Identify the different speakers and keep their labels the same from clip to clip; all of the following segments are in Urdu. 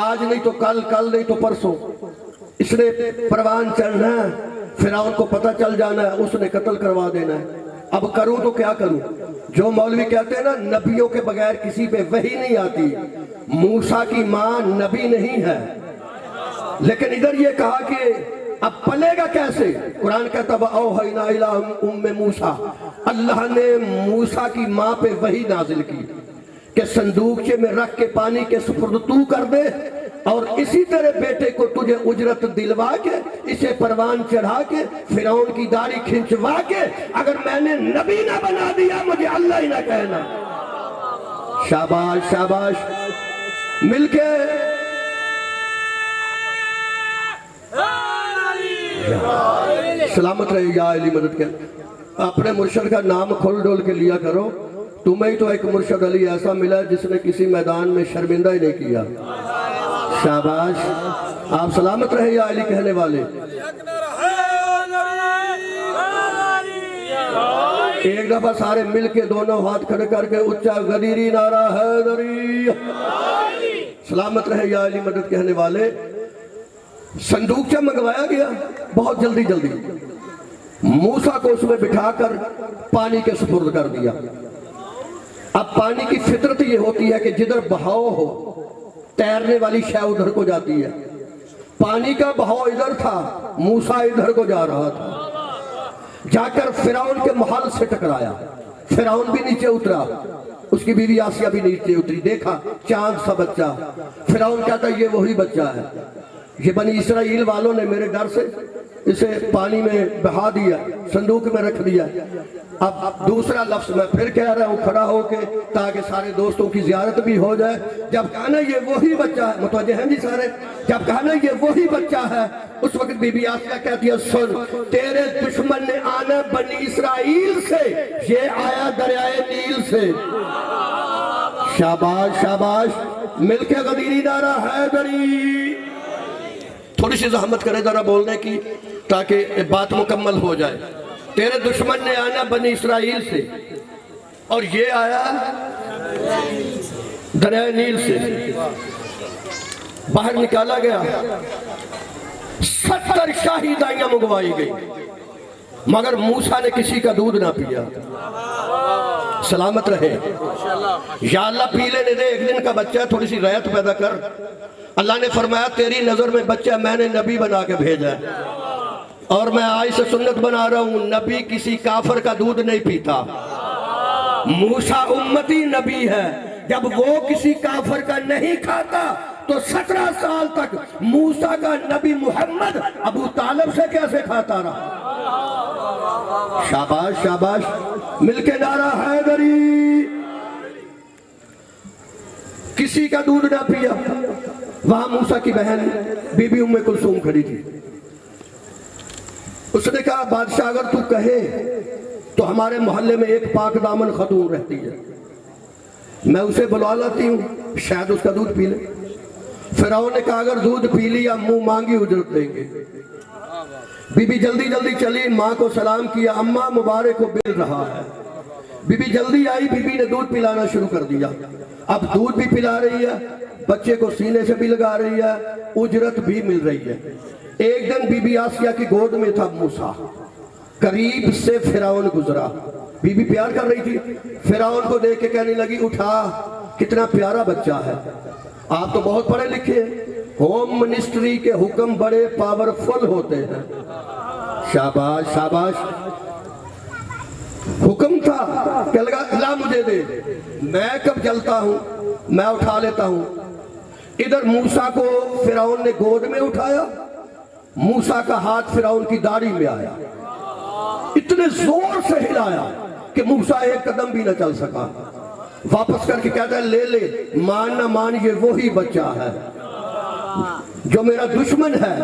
Speaker 1: آج نہیں تو کل، کل نہیں تو پرسوں اس نے پروان چڑھنا ہے، فرعون کو پتہ چل جانا ہے، اس نے قتل کروا دینا ہے۔ اب کروں تو کیا کروں؟ جو مولوی کہتے ہیں نا نبیوں کے بغیر کسی پہ وحی نہیں آتی، موسیٰ کی ماں نبی نہیں ہے، لیکن ادھر یہ کہا کہ اب پلے گا کیسے؟ قرآن کہتا وَأَوْحَيْنَا إِلَىٰ أُمِّ مُوسَىٰ، اللہ نے موسیٰ کی ماں پہ وحی نازل کی کہ صندوقچے میں رکھ کے پانی کے سپرد تو کر دے، اور اسی طرح بیٹے کو تجھے اجرت دلوا کے، اسے پروان چڑھا کے، فرعون کی داڑھی کھنچوا کے، اگر میں نے نبی نہ بنا دیا مجھے اللہ ہی نہ کہنا۔ شاباش شاباش، مل کے سلامت رہے یا علی مدد کے۔ اپنے مرشد کا نام کھول ڈول کے لیا کرو، تمہیں تو ایک مرشد علی ایسا ملا جس نے کسی میدان میں شرمندہ ہی نہیں کیا۔ شاباش، آپ سلامت رہے یا علی کہنے والے۔ ایک دفعہ سارے مل کے دونوں ہاتھ کھڑے کر کے اچھا غدیری نعرہ حیدری، سلامت رہے یا علی مدد کہنے والے۔ صندوقچہ منگوایا گیا بہت جلدی جلدی، موسیٰ کو اس میں بٹھا کر پانی کے سپرد کر دیا۔ اب پانی کی فطرت یہ ہوتی ہے کہ جدھر بہاؤ ہو تیرنے والی شے ادھر کو جاتی ہے، پانی کا بہاؤ ادھر تھا، موسیٰ ادھر کو جا رہا تھا، جا کر فرعون کے محل سے ٹکرایا، فرعون بھی نیچے اترا، اس کی بیوی آسیہ بھی نیچے اتری، دیکھا چاند سا بچہ، فرعون کہتا یہ وہی بچہ ہے، یہ بنی اسرائیل والوں نے میرے ڈر سے اسے پانی میں بہا دیا، صندوق میں رکھ دیا۔ اب دوسرا لفظ میں پھر کہہ رہا ہوں کھڑا ہو کے تاکہ سارے دوستوں کی زیارت بھی ہو جائے۔ جب کہا نا یہ وہی بچہ ہے، متوجہ ہیں جی سارے، جب کہا نا یہ وہی بچہ ہے، اس وقت بی بی آسیہ کہتی ہے سن، تیرے دشمن نے آنا بنی اسرائیل سے، یہ آیا دریائے نیل سے۔ شاباش شاباش، مل کے غدیری نعرہ حیدری۔ تھوڑی سی زحمت کرے ذرا بولنے کی تاکہ بات مکمل ہو جائے۔ تیرے دشمن نے آنا بنی اسرائیل سے، اور یہ آیا دریائے نیل سے، باہر نکالا گیا، 70 شاہی دائیاں منگوائی گئی، مگر موسیٰ نے کسی کا دودھ نہ پیا۔ سلامت رہے، یا اللہ پی لینے دے، ایک دن کا بچہ ہے، تھوڑی سی ریت پیدا کر۔ اللہ نے فرمایا تیری نظر میں بچہ میں نے نبی بنا کے بھیجا ہے، اور میں آج سے سنت بنا رہا ہوں، نبی کسی کافر کا دودھ نہیں پیتا۔ موسیٰ امتی نبی ہے، جب وہ کسی کافر کا نہیں کھاتا تو 17 سال تک موسیٰ کا نبی محمد ابو طالب سے کیسے کھاتا رہا؟ شاباش شاباش، مل کے نعرہ حیدری۔ کسی کا دودھ نہ پیا۔ وہاں موسیٰ کی بہن بی بی ام کلثوم کھڑی تھی، اس نے کہا بادشاہ اگر تو کہے تو ہمارے محلے میں ایک پاک دامن خاتون رہتی ہے، میں اسے بلا لاتی ہوں، شاید اس کا دودھ پی لے۔ فرعون نے کہا اگر دودھ پی لیا منہ مانگی اجرت دیں گے۔ بی بی جلدی جلدی چلی، ماں کو سلام کیا، اماں مبارک کو بل رہا ہے۔ بی بی جلدی آئی، بی بی نے دودھ پلانا شروع کر دیا، اب دودھ بھی پلا رہی ہے، بچے کو سینے سے بھی لگا رہی ہے، اجرت بھی مل رہی ہے۔ ایک دن بی بی آسیہ کی گود میں تھا موسیٰ، قریب سے فرعون گزرا، بی بی پیار کر رہی تھی، فرعون کو دیکھ کے کہنے لگی اٹھا کتنا پیارا بچہ ہے، آپ تو بہت پڑھے لکھے ہیں، ہوم منسٹری کے حکم بڑے پاورفل ہوتے ہیں۔ شاباش شاباش، حکم تھا کہ لا مجھے دے، میں کب جلتا ہوں میں اٹھا لیتا ہوں۔ ادھر موسیٰ کو فرعون نے گود میں اٹھایا، موسیٰ کا ہاتھ فرعون کی داڑھی میں آیا، اتنے زور سے ہلایا کہ موسیٰ ایک قدم بھی نہ چل سکا۔ واپس کر کے کہتا ہے لے لے، مان نہ مان یہ وہی بچہ ہے جو میرا دشمن ہے۔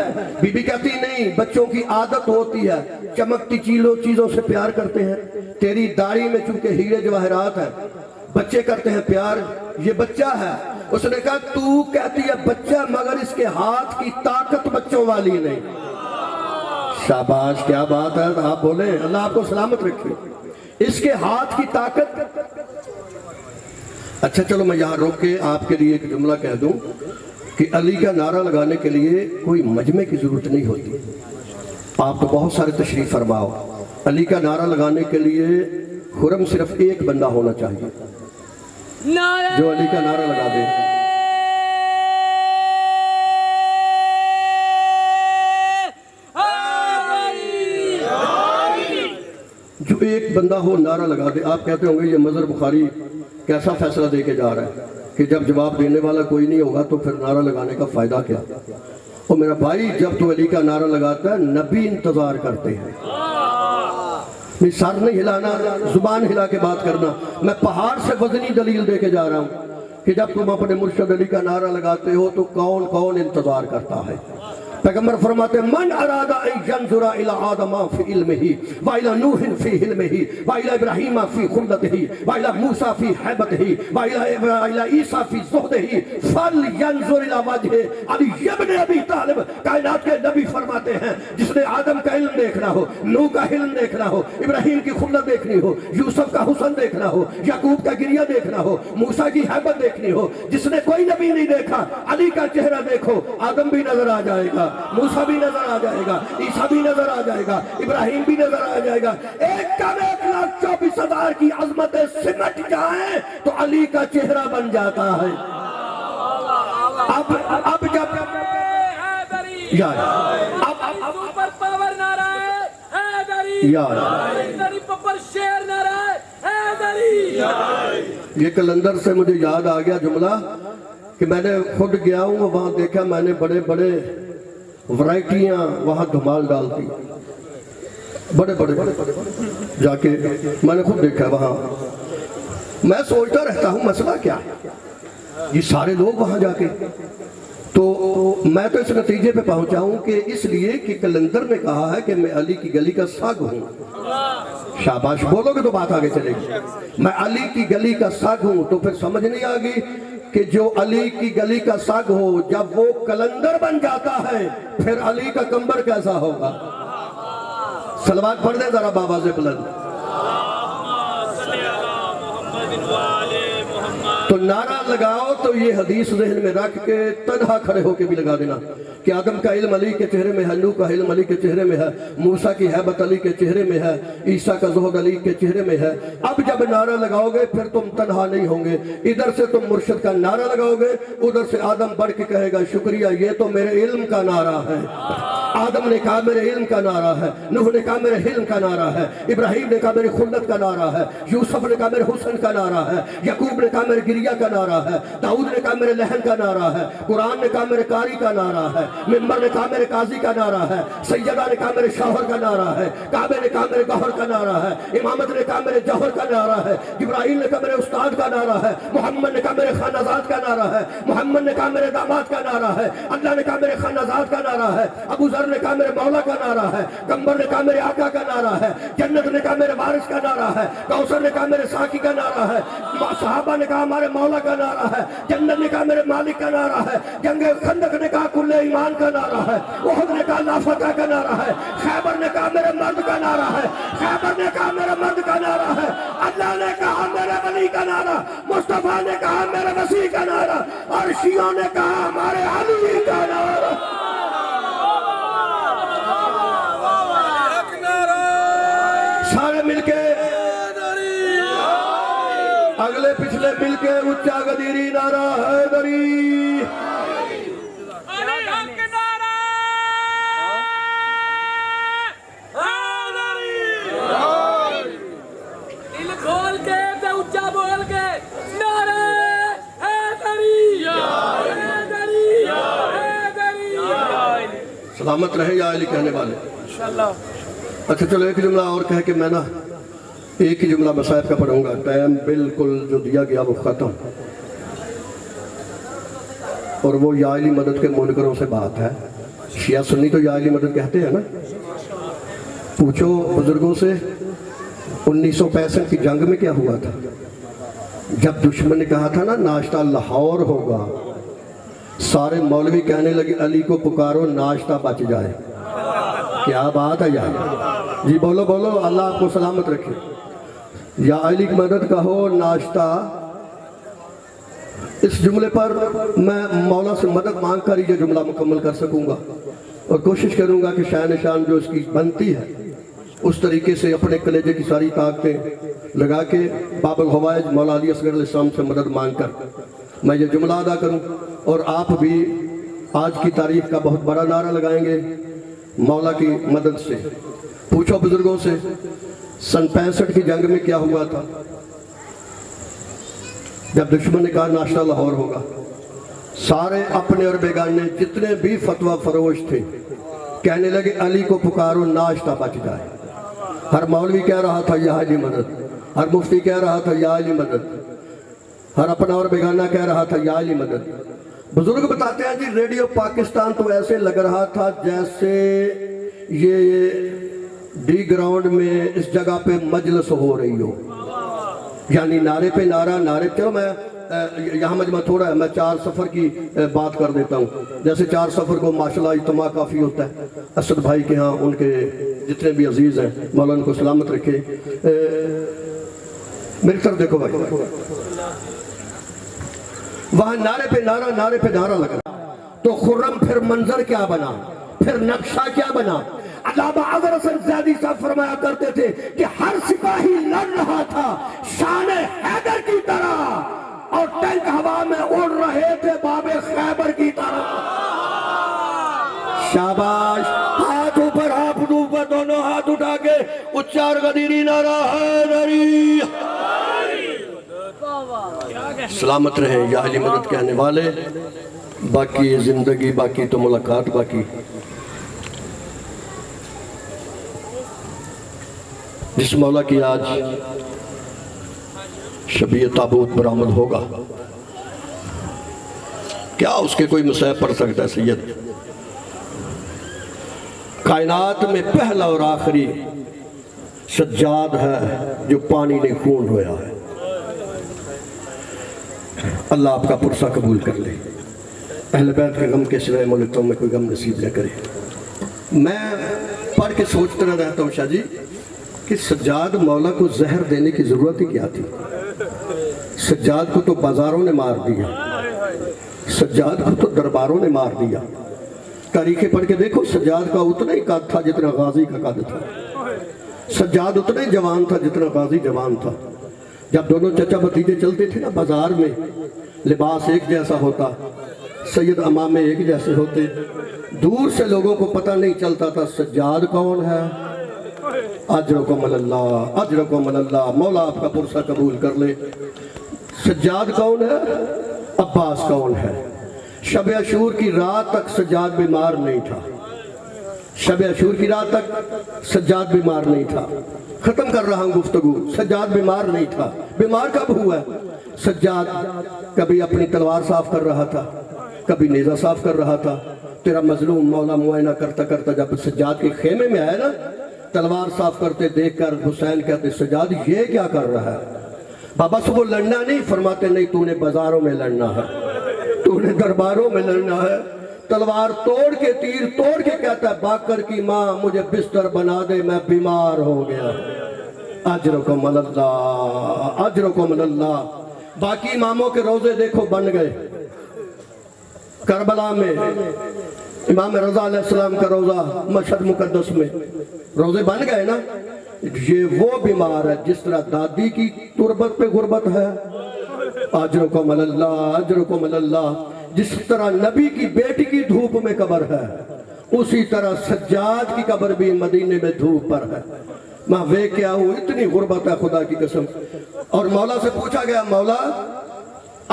Speaker 1: بی بی کہتی نہیں، بچوں کی عادت ہوتی ہے، چمکتی چیزوں سے پیار کرتے ہیں، تیری داڑھی میں چونکہ ہیرے جواہرات ہے، بچے کرتے ہیں پیار، یہ بچہ ہے۔ اس نے کہا تو کہتی ہے بچہ، مگر اس کے ہاتھ کی طاقت بچوں والی نہیں۔ شاباش، کیا بات ہے، آپ بولیں اللہ آپ کو سلامت رکھے، اس کے ہاتھ کی طاقت۔ اچھا چلو میں یہاں روک کے آپ کے لیے ایک جملہ کہہ دوں، کہ علی کا نعرہ لگانے کے لیے کوئی مجمع کی ضرورت نہیں ہوتی. آپ تو بہت سارے تشریف فرماؤ. علی کا نعرہ لگانے کے لیے خرم صرف ایک بندہ ہونا چاہیے جو علی کا نعرہ لگا دے. جو ایک بندہ ہو نعرہ لگا دے. آپ کہتے ہوں گے یہ مظہر بخاری کیسا فیصلہ دے کے جا رہا ہے کہ جب جواب دینے والا کوئی نہیں ہوگا تو پھر نعرہ لگانے کا فائدہ کیا. اور میرا بھائی جب تو علی کا نعرہ لگاتا ہے نبی انتظار کرتے ہیں. سر نہیں ہلانا, زبان ہلا کے بات کرنا. میں پہاڑ سے وزنی دلیل دے کے جا رہا ہوں کہ جب تم اپنے مرشد علی کا نعرہ لگاتے ہو تو کون کون انتظار کرتا ہے. پیغمبر فرماتے ہیں من اراد ان ينظر الى آدم فی علمہ والى نوح فی حلمہ والى ابراہیم فی خلدتہ والى موسیٰ فی حیبتہ والى عیسیٰ فی زہدہ فلینظر الى وجہ علی ابن ابی طالب. کائنات کے نبی فرماتے ہیں جس نے آدم کا علم دیکھنا ہو, نوح کا علم دیکھنا ہو, ابراہیم کی خلت دیکھنی ہو, یوسف کا حسن دیکھنا ہو, یعقوب کا گریہ دیکھنا ہو, موسیٰ کی حیبت دیکھنی ہو, جس نے کوئی نبی نہیں دیکھا علی کا چہرہ دیکھو. آدم بھی نظر آ جائے گا, موسیٰ بھی نظر آ جائے گا, عیسیٰ بھی نظر آ جائے گا, ابراہیم بھی نظر آ جائے گا. 1,24,000 کی عظمتیں سمٹ جائیں تو علی کا چہرہ بن جاتا ہے. اب جب یار
Speaker 2: سپر پاور نعرہ ہے حیدری, حیدری پپر شیر نعرہ ہے حیدری.
Speaker 1: یہ کلندر سے مجھے یاد آ گیا جملہ کہ میں نے خود گیا ہوں وہاں دیکھا, میں نے بڑے بڑے ورائٹیاں وہاں دھمال ڈالتی, بڑے بڑے جا کے میں نے خود دیکھا وہاں. میں سوچتا رہتا ہوں مسئلہ کیا, یہ سارے لوگ وہاں جا کے. تو میں تو اس نتیجے پہ پہنچا ہوں کہ اس لیے کہ کلندر نے کہا ہے کہ میں علی کی گلی کا سگ ہوں. شاباش, بولو گے تو بات آگے چلے گی. میں علی کی گلی کا سگ ہوں تو پھر سمجھ نہیں آگی کہ جو علی کی گلی کا سگ ہو جب وہ کلندر بن جاتا ہے پھر علی کا کمبر کیسا ہوگا. صلوات پڑھ دیں ذرا بابا سے بلند. تو نعرہ لگاؤ تو یہ حدیث ذہن میں رکھ کے تنہا کھڑے ہو کے بھی لگا دینا کہ آدم کا علم علی کے چہرے میں ہے, نوح کا علم علی کے چہرے میں ہے, موسیٰ کی حیبت علی کے چہرے میں ہے, عیسیٰ کا زہد علی کے چہرے میں ہے. اب جب نعرہ لگاؤ گے پھر تم تنہا نہیں ہوں گے. ادھر سے تم مرشد کا نعرہ لگاؤ گے, ادھر سے آدم بڑھ کے کہے گا شکریہ یہ تو میرے علم کا نعرہ ہے. آدم نے کہا میرے علم کا نعرہ ہے, نوح نے کہا میرے علم کا نعرہ ہے, ابراہیم نے کہا میری خلت کا نعرہ ہے, یوسف نے کہا میرے حسن کا نعرہ ہے, یعقوب نے کہا میرے گریہ کا نعرہ ہے, داؤد نے کہا میرے لہن کا نعرہ ہے, قرآن نے کہا میرے قاری کا نعرہ ہے, منبر نے کہا میرے قاضی کا نعرہ ہے, سیدہ نے کہا میرے شوہر کا نعرہ ہے, کعبے نے کہا میرے گوہر کا نعرہ ہے, امامت نے کہا میرے جوہر کا نعرہ ہے, جبرائیل نے کہا میرے استاد کا نعرہ ہے, محمد نے کہا میرے خانزاد کا نعرہ ہے, محمد نے کہا میرے داماد کا نعرہ ہے, اللہ نے کہا میرے خانزاد کا نعرہ ہے, ابو ذر نے کہا میرے مولا کا نعرہ ہے, کمبر نے کہا میرے آقا کا نعرہ ہے, جنت نے کہا میرے وارث کا نعرہ ہے, کوثر نے کہا میرے ساقی کا نعرہ ہے, صحابہ نے کہا ہمارے مولا کا نعرہ ہے, جنت نے کہا میرے مالک کا نعرہ ہے, جنگ خندق نے کہا کل ایمان کا نعرہ ہے, احد نے کہا لا فتح کا نعرہ ہے, خیبر نے کہا میرے مرد کا نعرہ ہے, خیبر نے کہا میرے مرد کا نعرہ ہے, اللہ نے کہا میرے ولی کا نعرہ, مصطفیٰ نے کہا میرے مسیح کا نعرہ, اور شیعوں نے کہا ہمارے علی کا نعرہ. سارے مل کے اگلے پچھلے مل کے اچھا غدیری نعرہ حیدری.
Speaker 2: دل کھول کے اچھا بول کے نعرہ حیدری, حیدری, حیدری.
Speaker 1: سلامت رہے یا علی کہنے والے. اچھا چلو ایک جملہ اور کہہ کے میں نا ایک ہی جملہ مصائب کا پڑھوں گا. ٹائم بالکل جو دیا گیا وہ ختم, اور وہ یا علی مدد کے منکروں سے بات ہے. شیعہ سنی تو یا علی مدد کہتے ہیں نا. پوچھو بزرگوں سے 1965 کی جنگ میں کیا ہوا تھا جب دشمن نے کہا تھا نا ناشتہ لاہور ہوگا, سارے مولوی کہنے لگے علی کو پکارو ناشتہ بچ جائے. کیا بات ہے یار, جی بولو بولو, اللہ آپ کو سلامت رکھے. یا علی کی مدد کہو ناشتہ اس جملے پر میں مولا سے مدد مانگ کر یہ جملہ مکمل کر سکوں گا، اور کوشش کروں گا کہ شان شان جو اس کی بنتی ہے اس طریقے سے اپنے کلیجے کی ساری طاقتیں لگا کے باب الحوائج مولا علی اصغر علیہ السلام سے مدد مانگ کر میں یہ جملہ ادا کروں، اور آپ بھی آج کی تاریخ کا بہت بڑا نعرہ لگائیں گے مولا کی مدد سے۔ پوچھو بزرگوں سے سن 65 کی جنگ میں کیا ہوا تھا؟ جب دشمن نے کہا ناشتہ لاہور ہوگا، سارے اپنے اور بیگانے جتنے بھی فتویٰ فروش تھے کہنے لگے علی کو پکارو ناشتہ بچ جائے۔ ہر مولوی کہہ رہا تھا یا علی مدد، ہر مفتی کہہ رہا تھا یا علی مدد، ہر اپنا اور بیگانہ کہہ رہا تھا یا علی مدد۔ بزرگ بتاتے ہیں جی ریڈیو پاکستان تو ایسے لگ رہا تھا جیسے یہ ڈی گراؤنڈ میں اس جگہ پہ مجلس ہو رہی ہو، یعنی نعرے پہ نعرہ، نعرے چلو میں یہاں مجمع تھوڑا ہے، میں 4 سفر کی بات کر دیتا ہوں۔ جیسے 4 سفر کو ماشاءاللہ اجتماع کافی ہوتا ہے، اسد بھائی کے ہاں ان کے جتنے بھی عزیز ہیں مولا ان کو سلامت رکھے۔ میری طرف دیکھو بھائی، وہاں نعرے پہ نعرہ، نعرے پہ نعرہ لگ رہا، تو خرم پھر منظر کیا بنا، پھر نقشہ کیا بنا۔ علامہ اظہر حسن زیدی صاحب فرمایا کرتے تھے کہ ہر سپاہی لڑ رہا تھا شان حیدر کی طرح، اور ٹینک ہوا میں اڑ رہے تھے باب خیبر کی طرح۔ شاباش، ہاتھ اوپر، ہاتھ اوپر، دونوں ہاتھ اٹھا کے اچار غدیری نعرہ حیدری۔ سلامت رہے یا علی مدد کہنے والے، باقی زندگی باقی تو ملاقات باقی۔ جس مولا کی آج شبیہ تابوت برآمد ہوگا، کیا اس کے کوئی مسائب پڑھ سکتا ہے؟ سید کائنات میں پہلا اور آخری سجاد ہے جو پانی نے خون رویا ہے۔ اللہ آپ کا پرسہ قبول کر لے، اہل بیت کے غم کے سوائے ملکوں میں کوئی غم نصیب نہ کرے۔ میں پڑھ کے سوچتا رہتا ہوں شاہ جی کہ سجاد مولا کو زہر دینے کی ضرورت ہی کیا تھی؟ سجاد کو تو بازاروں نے مار دیا، سجاد کو تو درباروں نے مار دیا۔ تاریخیں پڑھ کے دیکھو، سجاد کا اتنا ہی قد تھا جتنا غازی کا قد تھا، سجاد اتنا ہی جوان تھا جتنا غازی جوان تھا۔ جب دونوں چچا بھتیجے چلتے تھے نا بازار میں، لباس ایک جیسا ہوتا، سید امامے ایک جیسے ہوتے، دور سے لوگوں کو پتہ نہیں چلتا تھا سجاد کون ہے۔ اجرکم اللہ، اجرکم اللہ، مولا آپ کا پرسہ قبول کر لے۔ سجاد کون ہے؟ عباس کون ہے؟ شب عاشور کی رات تک سجاد بیمار نہیں تھا، شب عاشور کی رات تک سجاد بیمار نہیں تھا۔ ختم کر رہا ہوں گفتگو، سجاد بیمار نہیں تھا۔ بیمار کب ہوا ہے؟ سجاد کبھی اپنی تلوار صاف کر رہا تھا، کبھی نیزہ صاف کر رہا تھا۔ تیرا مظلوم مولا معائنہ کرتا کرتا جب سجاد کے خیمے میں آیا نا، تلوار صاف کرتے دیکھ کر حسین کہتے سجاد یہ کیا کر رہا ہے؟ بابا صبح لڑنا نہیں، فرماتے نہیں تو نے بازاروں میں لڑنا ہے، تو نے درباروں میں لڑنا ہے۔ تلوار توڑ کے، تیر توڑ کے کہتا ہے باکر کی ماں مجھے بستر بنا دے، میں بیمار ہو گیا۔ اجرکم اللہ، اجرکم اللہ۔ باقی اماموں کے روزے دیکھو بن گئے۔ کربلا میں امام رضا علیہ السلام کا روزہ مشہد مقدس میں روزے بن گئے نا۔ یہ وہ بیمار ہے جس طرح دادی کی تربت پہ غربت ہے، اجرکم اللہ، اجرکم اللہ، جس طرح نبی کی بیٹی کی دھوپ میں قبر ہے، اسی طرح سجاد کی قبر بھی مدینے میں دھوپ پر ہے۔ میں وے کیا ہوں، اتنی غربت ہے خدا کی قسم۔ اور مولا سے پوچھا گیا مولا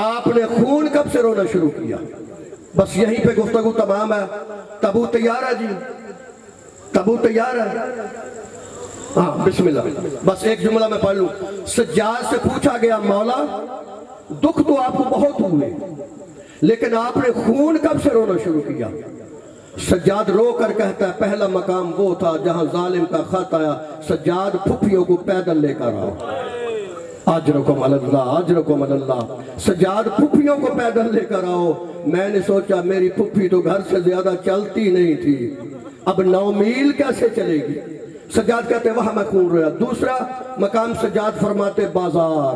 Speaker 1: آپ نے خون کب سے رونا شروع کیا؟ بس یہیں پہ گفتگو تمام ہے۔ تابوت تیار ہے جی، تابوت تیار ہے؟ ہاں بسم اللہ۔ بس ایک جملہ میں پڑھ لوں۔ سجاد سے پوچھا گیا مولا دکھ تو آپ کو بہت ہوئے لیکن آپ نے خون کب سے رونا شروع کیا؟ سجاد رو کر کہتا ہے پہلا مقام وہ تھا جہاں ظالم کا خط آیا، سجاد پھپھیوں کو پیدل لے کر آؤ۔ اجرکم اللہ، اجرکم اللہ۔ سجاد پھپھیوں کو پیدل لے کر آؤ۔ میں نے سوچا میری پھپھی تو گھر سے زیادہ چلتی نہیں تھی، اب 9 میل کیسے چلے گی؟ سجاد کہتے وہاں میں خون رویا۔ دوسرا مقام سجاد فرماتے بازار،